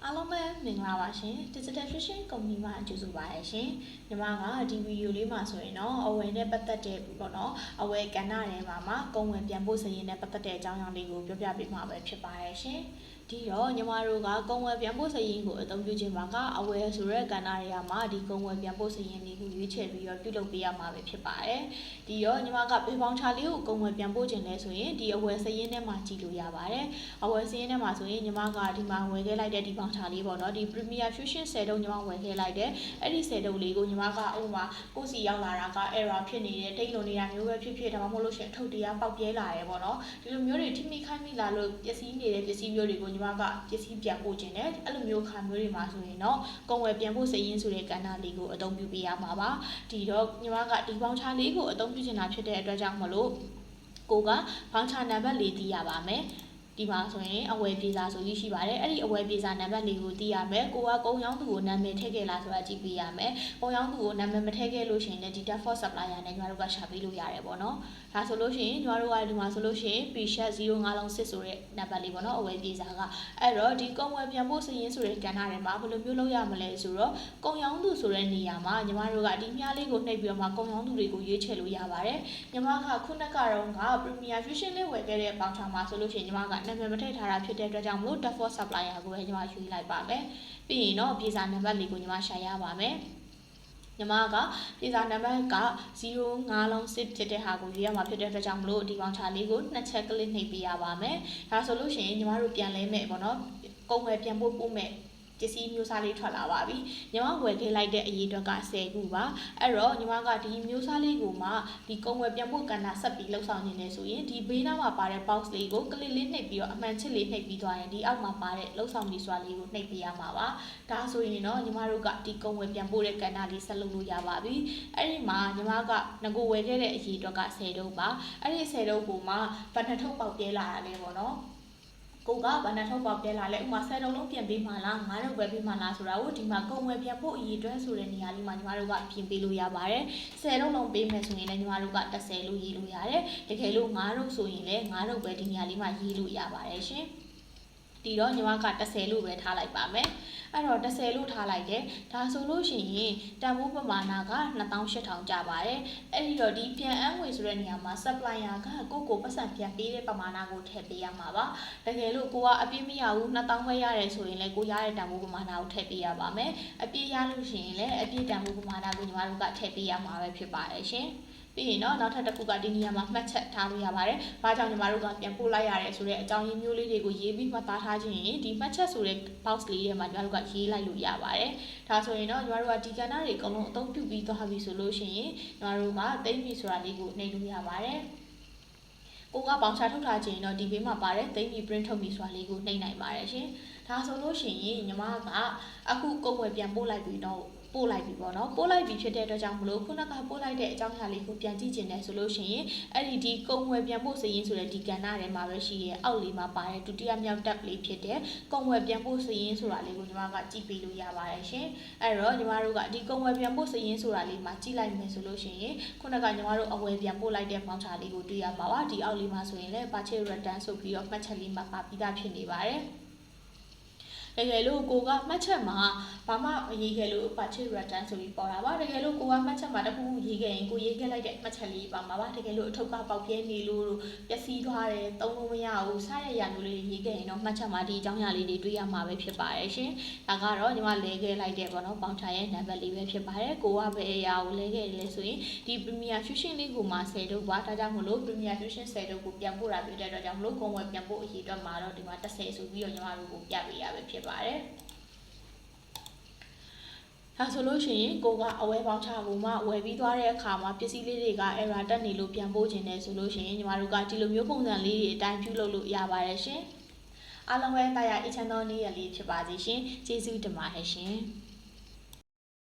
အားလုံးပဲမင်္ဂလာပါရှင် Digital Fishing Company မှာကြိုဆိုပါရရှင်ညီမကဒီဗီဒီယိုလေးမှာဆိုရင်တော့အဝယ်နဲ့ပတ်သက်တဲ့ပေါ့နော်အဝယ်ကဏ္ဍထဲမှာကုန်ဝင်ပြန်ဖို့စရင်နဲ့ပတ်သက်တဲ့အကြောင်းအရာလေးကိုပြောပြပေးမှာပဲဖြစ်ပါရရှင်ဒီတော့ညီမတို့ကကုန်ဝယ်ပြန်ဖို့စရင်ကိုအသုံးပြုခြင်းမှာကအဝယ်ဆိုတဲ့ကဏ္ဍတွေကမှာဒီကုန်ဝယ်ပြန်ဖို့စရင်လေးကိုရွေးချယ်ပြီးတော့ပြုလုပ်ပေးရမှာပဲဖြစ်ပါတယ်ဒီတော့ညီမကပေပေါင်းချလေးကိုကုန်ဝယ်ပြန်ဖို့ခြင်းလဲဆိုရင်ဒီအဝယ်စရင်ထဲမှာကြည့်လို့ရပါတယ်အဝယ်စရင်ထဲမှာဆိုရင်ညီမကဒီမှာဝယ်ခဲ့လိုက်တဲ့ဒီပေါင်းချလေးပေါ့နော်ဒီ Premier Fusion 10 တုံးညီမဝယ်ခဲ့လိုက်တယ်အဲ့ဒီ10 တုံးလေးကိုညီမကဥပမာကိုစီရောက်လာတာက error ဖြစ်နေတယ်တိတ်လုံနေတာမျိုးပဲဖြစ်ဖြစ်ဒါမှမဟုတ်လို့ရှိရင်အထုပ်တရားပေါက်ပြဲလာတယ်ပေါ့နော်ဒီလိုမျိုးတွေထိမိခိုင်းမိလာလို့ပျက်စီးနေတဲ့ပစ္စည်းမျိုးတွေကိုညီမကပစ္စည်းပြန်ပို့ခြင်းနဲ့အဲ့လိုမျိုးခါမျိုးတွေမှာဆိုရင်တော့ကုန်ဝယ်ပြန်ဖို့စရင်ဆိုတဲ့ကဏ္ဍလေးကိုအသုံးပြုပေးရမှာပါဒီတော့ညီမကဒီပေါင်းချလေးကိုအသုံးပြုချင်တာဖြစ်တဲ့အတွက်ကြောင့်မလို့ကိုကပေါင်းချနံပါတ်4သိရပါမယ်ဒီမှာဆိုရင်အဝယ်ပြေစာဆိုပြီးရှိပါတယ်အဲ့ဒီအဝယ်ပြေစာနံပါတ်လေးကိုသိရမယ်ကိုကကုန်းရောင်းသူကိုနာမည်ထည့်ခဲ့လားဆိုတာကြည့်ပေးရမယ်ကုန်းရောင်းသူကိုနာမည်မထည့်ခဲ့လို့ရှိရင်လည်းဒီ default supplier နဲ့ညီမတို့ကရှာပေးလို့ရတယ်ပေါ့နော်ဒါဆိုလို့ရှိရင်ညီမတို့ကဒီမှာဆိုလို့ရှိရင် p-shat 056ဆိုတဲ့နံပါတ်လေးပေါ့နော်အဝယ်ပြေစာကအဲ့တော့ဒီကုန်းဝယ်ပြန်ဖို့စရင်ဆိုတဲ့ကဏ္ဍထဲမှာဘယ်လိုမျိုးလုပ်ရမလဲဆိုတော့ကုန်းရောင်းသူဆိုတဲ့နေရာမှာညီမတို့ကဒီမြားလေးကိုနှိပ်ပြီးတော့မှကုန်းရောင်းသူတွေကိုရွေးချယ်လို့ရပါတယ်ညီမကခုနကတော့က Premier Fusion လေးဝယ်ခဲ့တဲ့ပေါင်ချာမှာဆိုလို့ရှိရင်ညီမကနာမည်မထည့်ထားတာဖြစ်တဲ့အတွက်ကြောင့်မလို့ default supplier ကိုပဲညီမရွေးလိုက်ပါမယ်ပြီးရင်တော့ပြေစာနံပါတ်လေးကိုညီမရှာရပါမယ်ညီမကပြေစာနံပါတ်က056ဖြစ်တဲ့ဟာကိုရွေးရမှာဖြစ်တဲ့အတွက်ကြောင့်မလို့ဒီပေါင်ချာလေးကို2ချက်ကလစ်နှိပ်ပေးရပါမယ်ဒါဆိုလို့ရှိရင်ညီမတို့ပြန်လဲမယ်ပေါ့နော်ကုန်ဝယ်ပြန်ပို့မယ်ပစ္စည်းမျိုးစားလေးထွက်လာပါပြီညီမဝယ်ခဲ့လိုက်တဲ့အရေးအတွက်က10ခုပါအဲ့တော့ညီမကဒီမျိုးစားလေးကိုမှဒီကုန်ဝယ်ပြန်ဖို့ကဏ္ဍဆက်ပြီးလှုပ်ဆောင်နေနေဆိုရင်ဒီဘေးနားမှာပါတဲ့ box လေးကိုကလစ်လေးနှိပ်ပြီးတော့အမှန်ချစ်လေးနှိပ်ပြီးသွားရင်ဒီအောက်မှာပါတဲ့လှုပ်ဆောင်နေစွာလေးကိုနှိပ်ပေးရမှာပါဒါဆိုရင်တော့ညီမတို့ကဒီကုန်ဝယ်ပြန်ဖို့တဲ့ကဏ္ဍလေးဆက်လုပ်လို့ရပါပြီအဲ့ဒီမှာညီမကငကိုဝယ်ခဲ့တဲ့အရေးအတွက်က10တုံးပါအဲ့ဒီ10တုံးကိုမှဘဏ္ဍထုတ်ပေါက်ပြဲလာတာလေပေါ့နော်ကိုကဘာနဲ့ထုတ်ပေါက်ပြဲလာလဲဥမာ10တုံးလုံးပြန်ပေးမှလား9တုံးပဲပေးမှလားဆိုတာကိုဒီမှာကုန်ဝယ်ပြန်ဖို့အရေးအတွက်ဆိုတဲ့နေရာလေးမှာညီမတို့ကပြင်ပေးလို့ရပါတယ်10တုံးလုံးပေးမယ်ဆိုရင်လည်းညီမတို့က30လို့ရေးလို့ရတယ်တကယ်လို့9တုံးဆိုရင်လည်း9တုံးပဲဒီနေရာလေးမှာရေးလို့ရပါတယ်ရှင်ဒီတော့ညီမက30လို့ပဲထားလိုက်ပါမယ်အဲ့တော့30လို့ထားလိုက်တယ်ဒါဆိုလို့ရှိရင်တန်ဖိုးပမာဏက2800ကျပါတယ်အဲ့ဒီတော့ဒီပြန်အငွေဆိုတဲ့နေရာမှာ supplier ကကိုပတ်စံပြန်ပေးတဲ့ပမာဏကိုထည့်ပေးရမှာပါတကယ်လို့ကိုကအပြည့်မရဘူး2000ပဲရတယ်ဆိုရင်လည်းကိုရတဲ့တန်ဖိုးပမာဏကိုထည့်ပေးရပါမယ်အပြည့်ရလို့ရှိရင်လည်းအပြည့်တန်ဖိုးပမာဏကိုညီမတို့ကထည့်ပေးရမှာပဲဖြစ်ပါတယ်ရှင်ပြီးရင်တော့နောက်ထပ်တစ်ခုကဒီနေရာမှာမှတ်ချက်ထားလို့ရပါတယ်။ဘာကြောင့်ညီမတို့ကပြန်ပို့လိုက်ရတယ်ဆိုတဲ့အကြောင်းရင်းမျိုးလေးတွေကိုရေးပြီးမှတ်သားထားခြင်းရင်ဒီမှတ်ချက်ဆိုတဲ့ box လေးထဲမှာညီမတို့ကရေးလိုက်လို့ရပါတယ်။ဒါဆိုရင်တော့ညီမတို့ကဒီကဏ္ဍတွေအကုန်လုံးအသုံးပြုပြီးသွားပြီဆိုလို့ရှိရင်ညီမတို့ကသိမ့်ပြီဆိုတာလေးကိုနှိပ်လို့ရပါတယ်။ကိုကပေါင်ချထုတ်ထားခြင်းတော့ဒီဘေးမှာပါတယ်သိမ့်ပြီ print ထုတ်ပြီဆိုတာလေးကိုနှိပ်နိုင်ပါတယ်ရှင်။ဒါဆိုလို့ရှိရင်ညီမကအခုကုန်ဝယ်ပြန်ပို့လိုက်ပြီးတော့ပို့လိုက်ပြီပေါ့နော်ပို့လိုက်ပြီဖြစ်တဲ့အတွက်ကြောင့်မလို့ခုနကပို့လိုက်တဲ့အကြောင်းအရာလေးကိုပြန်ကြည့်ကျင်တယ်ဆိုလို့ရှိရင်အဲ့ဒီကုန်ဝယ်ပြန်ပို့စရင်ဆိုတဲ့ဒီကဏ္ဍထဲမှာပဲရှိရဲ့အောက်လေးမှာပါတဲ့ဒုတိယမြောက် tab လေးဖြစ်တဲ့ကုန်ဝယ်ပြန်ပို့စရင်ဆိုတာလေးကိုညီမကကြည့်ပေးလို့ရပါတယ်ရှင်အဲ့တော့ညီမတို့ကဒီကုန်ဝယ်ပြန်ပို့စရင်ဆိုတာလေးမှာကြည့်လိုက်မယ်ဆိုလို့ရှိရင်ခုနကညီမတို့အဝယ်ပြန်ပို့လိုက်တဲ့ပေါင်းချလေးကိုတွေ့ရမှာပါဒီအောက်လေးမှာဆိုရင်လည်း purchase return ဆိုပြီးတော့မှတ်ချက်လေးမှာပါပြီးသားဖြစ်နေပါတယ်တကယ်လို့ကိုကမှတ်ချက်မှာဘာမှရေးခဲ့လို့ purchase return ဆိုပြီးပေါ်တာပါတကယ်လို့ကိုကမှတ်ချက်မှာတခုခုရေးခဲ့ရင်ကိုရေးခဲ့လိုက်တဲ့မှတ်ချက်လေးပါမှာပါတကယ်လို့အထုပ်ကပေါက်ပြဲနေလို့ပျက်စီးသွားတယ်သုံးလို့မရဘူးစတဲ့ရာမျိုးလေးရေးခဲ့ရင်တော့မှတ်ချက်မှာဒီအကြောင်းအရာလေးတွေတွေ့ရမှာပဲဖြစ်ပါတယ်ရှင်ဒါကတော့ညီမလဲခဲ့လိုက်တဲ့ပေါ့နော်ပေါင်ချရဲ့နံပါတ်လေးပဲဖြစ်ပါတယ်ကိုကဘယ်အရာကိုလဲခဲ့လဲဆိုရင်ဒီ Premier Fusion လေးကိုမှ10တုပ်ပါဒါကြောင့်မလို့ Premier Fusion 10တုပ်ကိုပြန်ပို့တာဖြစ်တဲ့အတွက်ကြောင့်မလို့ကုန်ဝယ်ပြန်ပို့အရေးအတွက်မှာတော့ဒီမှာ30ဆိုပြီးတော့ညီမတို့ကိုပြပေးရပဲဖြစ်ပါတယ်ဒါဆိုလို့ရှိရင်ကိုကအဝယ်ပေါင်းချကိုမှဝယ်ပြီးသွားတဲ့အခါမှာပစ္စည်းလေးတွေက error တက်နေလို့ပြန်ပို့ခြင်းနဲ့ဆိုလို့ရှိရင်ညီမတို့ကဒီလိုမျိုးပုံစံလေးတွေအတိုင်းပြုလုပ်လို့ရပါတယ်ရှင်အားလုံးပဲတရားအေးချမ်းသောနေ့ရက်လေးဖြစ်ပါစေရှင်ကျေးဇူးတင်ပါတယ်ရှင်